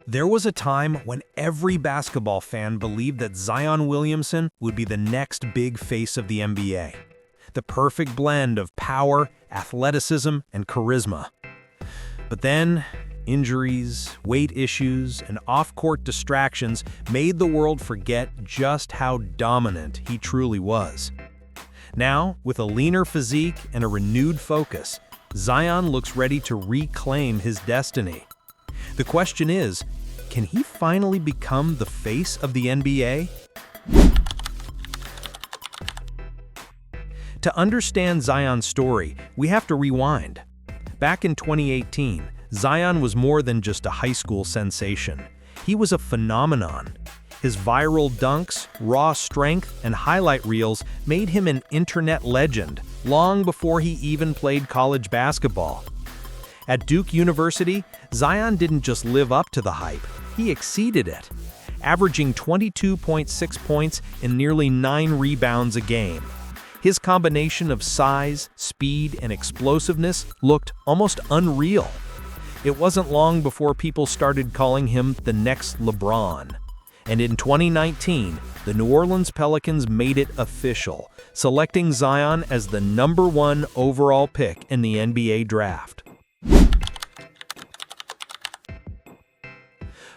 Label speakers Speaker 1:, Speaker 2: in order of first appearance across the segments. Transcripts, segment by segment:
Speaker 1: There was a time when every basketball fan believed that Zion Williamson would be the next big face of the NBA. The perfect blend of power, athleticism, and charisma. But then, injuries, weight issues, and off-court distractions made the world forget just how dominant he truly was. Now, with a leaner physique and a renewed focus, Zion looks ready to reclaim his destiny. The question is, can he finally become the face of the NBA? To understand Zion's story, we have to rewind. Back in 2018, Zion was more than just a high school sensation. He was a phenomenon. His viral dunks, raw strength, and highlight reels made him an internet legend long before he even played college basketball. At Duke University, Zion didn't just live up to the hype, he exceeded it, averaging 22.6 points and nearly 9 rebounds a game. His combination of size, speed, and explosiveness looked almost unreal. It wasn't long before people started calling him the next LeBron. And in 2019, the New Orleans Pelicans made it official, selecting Zion as the #1 overall pick in the NBA draft.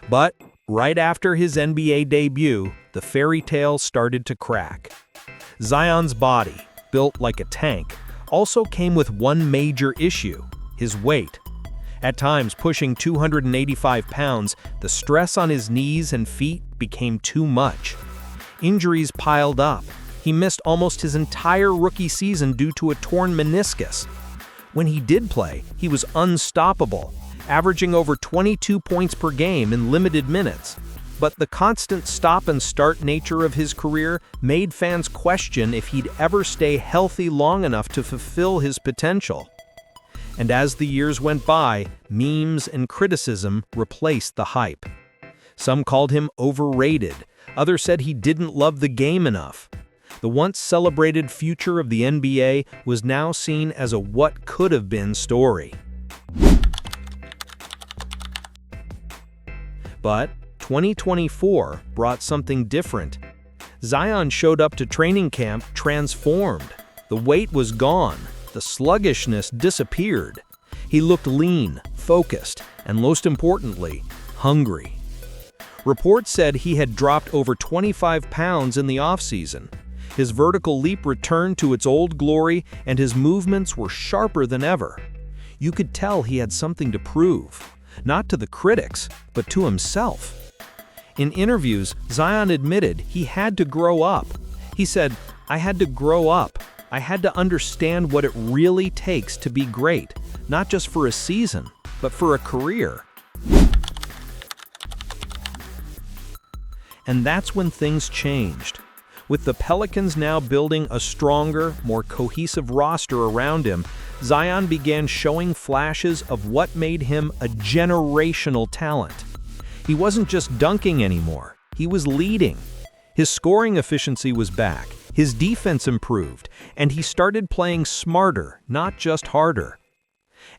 Speaker 1: But right after his NBA debut, the fairy tale started to crack. Zion's body, built like a tank, also came with one major issue: his weight. At times pushing 285 pounds, the stress on his knees and feet became too much. Injuries piled up. He missed almost his entire rookie season due to a torn meniscus. When he did play, he was unstoppable, averaging over 22 points per game in limited minutes. But the constant stop-and-start nature of his career made fans question if he'd ever stay healthy long enough to fulfill his potential. And as the years went by, memes and criticism replaced the hype. Some called him overrated, others said he didn't love the game enough. The once celebrated future of the NBA was now seen as a what-could-have-been story. But 2024 brought something different. Zion showed up to training camp transformed. The weight was gone. The sluggishness disappeared. He looked lean, focused, and most importantly, hungry. Reports said he had dropped over 25 pounds in the offseason. His vertical leap returned to its old glory, and his movements were sharper than ever. You could tell he had something to prove, not to the critics, but to himself. In interviews, Zion admitted he had to grow up. He said, "I had to grow up. I had to understand what it really takes to be great, not just for a season, but for a career." And that's when things changed. With the Pelicans now building a stronger, more cohesive roster around him, Zion began showing flashes of what made him a generational talent. He wasn't just dunking anymore, he was leading. His scoring efficiency was back, his defense improved, and he started playing smarter, not just harder.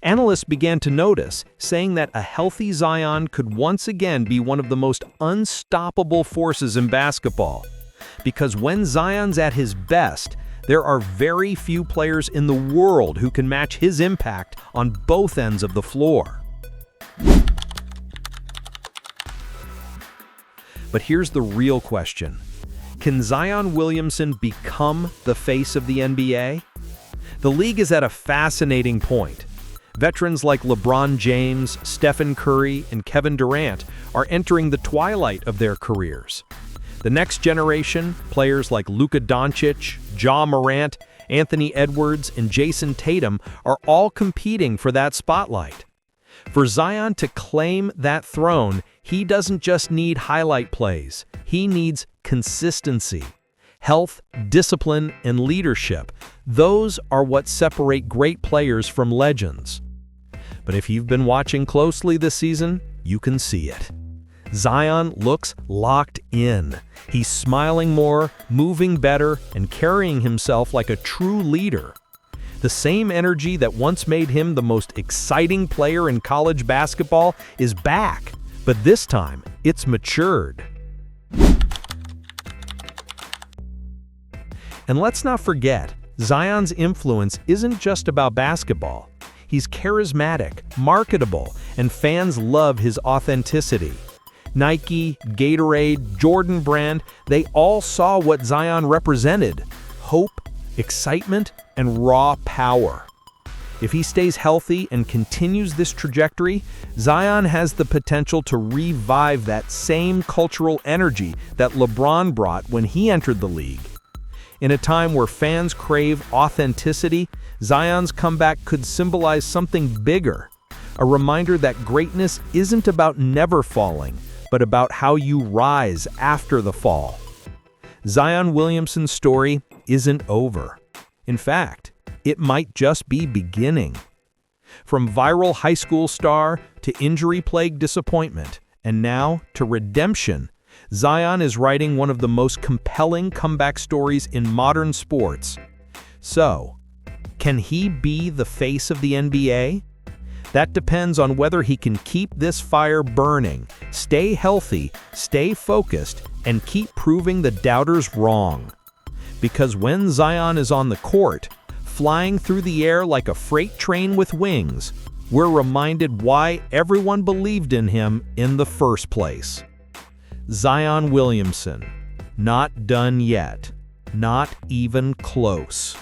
Speaker 1: Analysts began to notice, saying that a healthy Zion could once again be one of the most unstoppable forces in basketball. Because when Zion's at his best, there are very few players in the world who can match his impact on both ends of the floor. But here's the real question. Can Zion Williamson become the face of the NBA? The league is at a fascinating point. Veterans like LeBron James, Stephen Curry, and Kevin Durant are entering the twilight of their careers. The next generation, players like Luka Doncic, Ja Morant, Anthony Edwards, and Jason Tatum are all competing for that spotlight. For Zion to claim that throne, he doesn't just need highlight plays. He needs consistency. Health, discipline, and leadership. Those are what separate great players from legends. But if you've been watching closely this season, you can see it. Zion looks locked in. He's smiling more, moving better, and carrying himself like a true leader. The same energy that once made him the most exciting player in college basketball is back, But this time, it's matured. And let's not forget, Zion's influence isn't just about basketball. He's charismatic, marketable, and fans love his authenticity. Nike, Gatorade, Jordan Brand, they all saw what Zion represented: hope, excitement, and raw power. If he stays healthy and continues this trajectory, Zion has the potential to revive that same cultural energy that LeBron brought when he entered the league. In a time where fans crave authenticity, Zion's comeback could symbolize something bigger, a reminder that greatness isn't about never falling, but about how you rise after the fall. Zion Williamson's story isn't over. In fact, it might just be beginning. From viral high school star to injury-plagued disappointment, and now to redemption, Zion is writing one of the most compelling comeback stories in modern sports. So, can he be the face of the NBA? That depends on whether he can keep this fire burning, stay healthy, stay focused, and keep proving the doubters wrong. Because when Zion is on the court, flying through the air like a freight train with wings, we're reminded why everyone believed in him in the first place. Zion Williamson, not done yet, not even close.